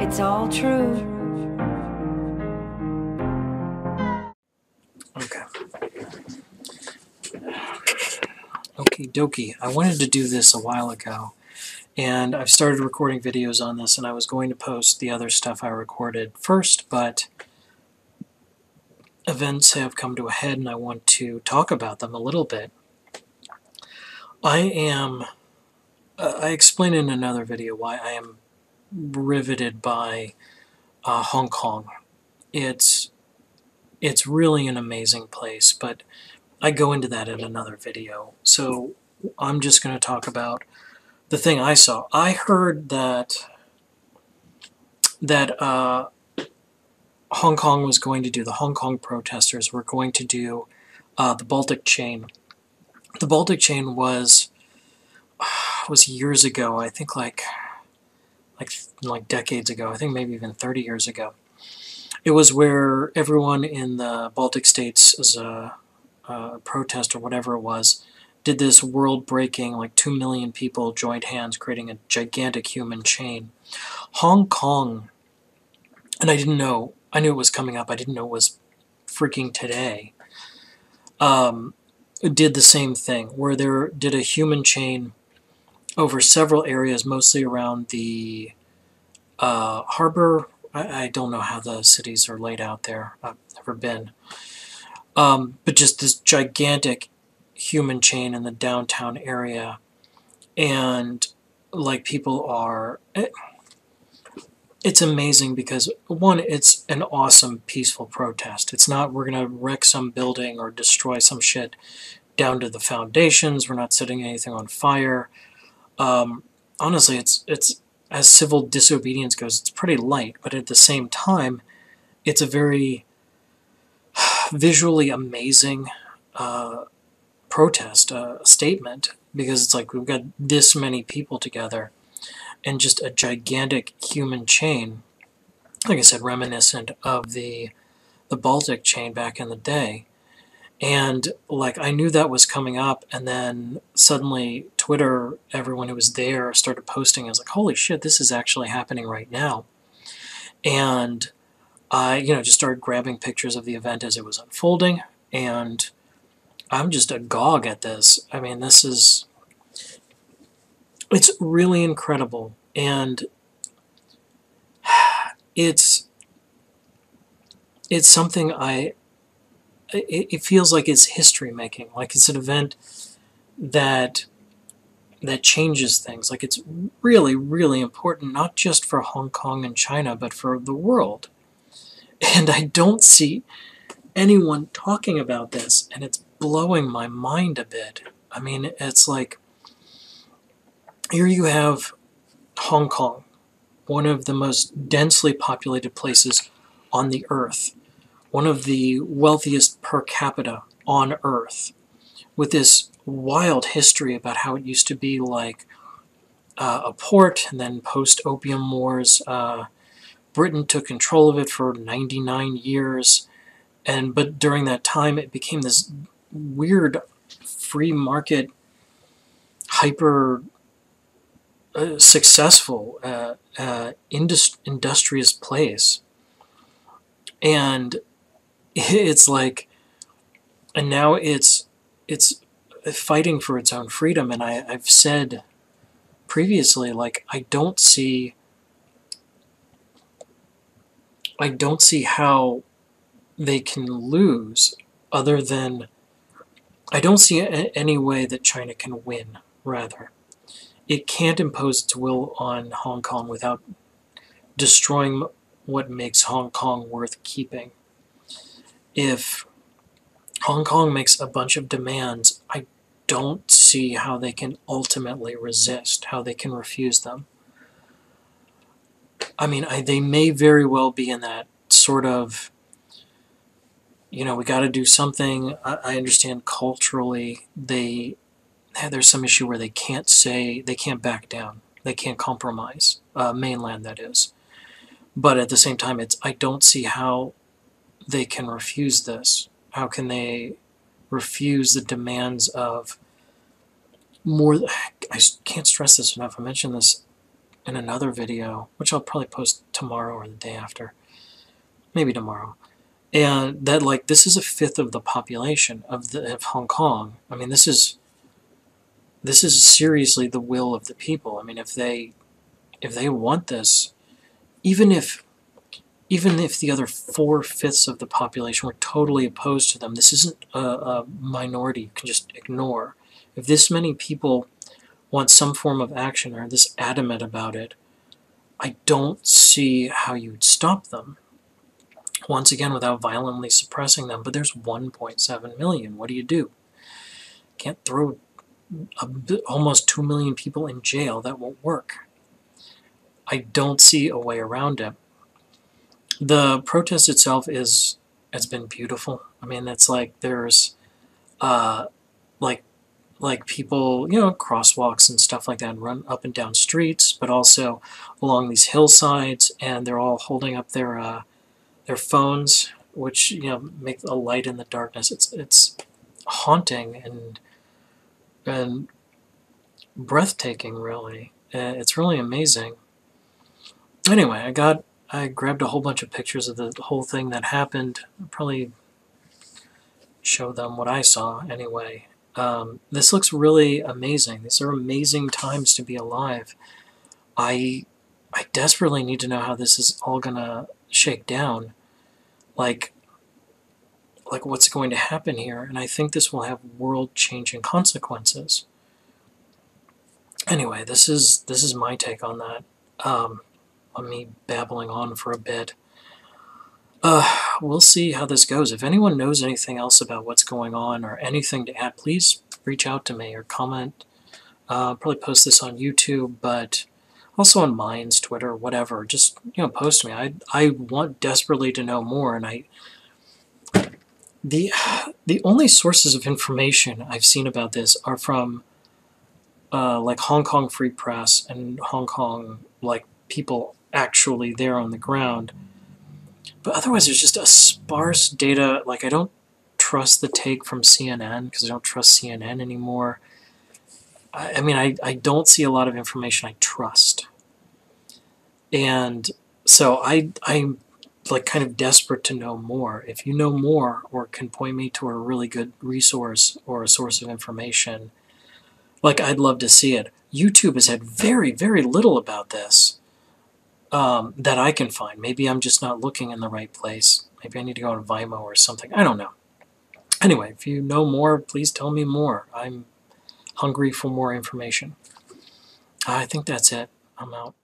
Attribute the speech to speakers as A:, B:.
A: it's all true.
B: Okay. Okie dokie. I wanted to do this a while ago, and I've started recording videos on this, and I was going to post the other stuff I recorded first, but events have come to a head, and I want to talk about them a little bit. I explained in another video why I am riveted by Hong Kong. It's really an amazing place, but I go into that in another video. So I'm just going to talk about the thing I saw. I heard that Hong Kong was going to do, the Hong Kong protesters were going to do the Baltic chain. The Baltic chain was years ago, I think like decades ago, I think maybe even 30 years ago. It was where everyone in the Baltic states, as a protest or whatever it was, did this world-breaking, like 2 million people joined hands, creating a gigantic human chain. Hong Kong, and I didn't know, I knew it was coming up, I didn't know it was freaking today, did the same thing, where there did a human chain over several areas, mostly around the harbor. I don't know how the cities are laid out there. I've never been. But just this gigantic human chain in the downtown area. And like people are... It's amazing because, one, it's an awesome, peaceful protest. It's not, we're going to wreck some building or destroy some shit down to the foundations. We're not setting anything on fire. Honestly, it's as civil disobedience goes, it's pretty light, but at the same time, it's a very visually amazing protest, statement, because it's like we've got this many people together and just a gigantic human chain, like I said, reminiscent of the Baltic chain back in the day. And like I knew that was coming up, and then suddenly Twitter, everyone who was there started posting. I was like, holy shit, this is actually happening right now. And I, just started grabbing pictures of the event as it was unfolding, and I'm just agog at this. I mean, it's really incredible, and it's something it feels like it's history making, like it's an event that changes things. Like it's really, really important, not just for Hong Kong and China, but for the world. And I don't see anyone talking about this, and it's blowing my mind a bit. I mean, it's like, here you have Hong Kong, one of the most densely populated places on the earth, one of the wealthiest per capita on earth, with this wild history about how it used to be like a port, and then post-Opium Wars, Britain took control of it for 99 years, but during that time it became this weird free market, hyper successful, industrious place. And it's like, and now it's fighting for its own freedom. And I've said previously, like, I don't see how they can lose, other than I don't see any way that China can win, rather. It can't impose its will on Hong Kong without destroying what makes Hong Kong worth keeping. If Hong Kong makes a bunch of demands, I don't see how they can ultimately resist, how they can refuse them. I mean, they may very well be in that sort of, we got to do something. I understand culturally there's some issue where they can't back down. They can't compromise, mainland that is. But at the same time, I don't see how they can refuse this. How can they refuse the demands of more? I can't stress this enough. I mentioned this in another video, which I'll probably post tomorrow or the day after, maybe tomorrow, and that like this is a fifth of the population of Hong Kong. I mean, this is seriously the will of the people. I mean, if they want this, even if the other 4/5 of the population were totally opposed to them, this isn't a minority you can just ignore. If this many people want some form of action or are this adamant about it, I don't see how you'd stop them. Once again, without violently suppressing them. But there's 1.7 million. What do you do? Can't throw almost 2 million people in jail. That won't work. I don't see a way around it. The protest itself has been beautiful. I mean, it's like there's like people, crosswalks and stuff like that, and run up and down streets, but also along these hillsides, and they're all holding up their phones, which make a light in the darkness. It's haunting and breathtaking, really. It's really amazing. Anyway, I grabbed a whole bunch of pictures of the whole thing that happened. I'll probably show them what I saw anyway. This looks really amazing. These are amazing times to be alive. I desperately need to know how this is all gonna shake down. Like what's going to happen here, and I think this will have world-changing consequences. Anyway, this is my take on that. Let me babbling on for a bit. We'll see how this goes. If anyone knows anything else about what's going on or anything to add, please reach out to me or comment. Probably post this on YouTube, but also on Minds, Twitter, whatever. Just post to me. I want desperately to know more, and the only sources of information I've seen about this are from like Hong Kong Free Press and Hong Kong people actually there on the ground. But otherwise, there's just a sparse data. I don't trust the take from CNN because I don't trust CNN anymore. I mean, I don't see a lot of information I trust. And so I'm kind of desperate to know more. If you know more or can point me to a really good resource or a source of information, I'd love to see it. YouTube has had very, very little about this. That I can find. Maybe I'm just not looking in the right place. Maybe I need to go on Vimeo or something. I don't know. Anyway, if you know more, please tell me more. I'm hungry for more information. I think that's it. I'm out.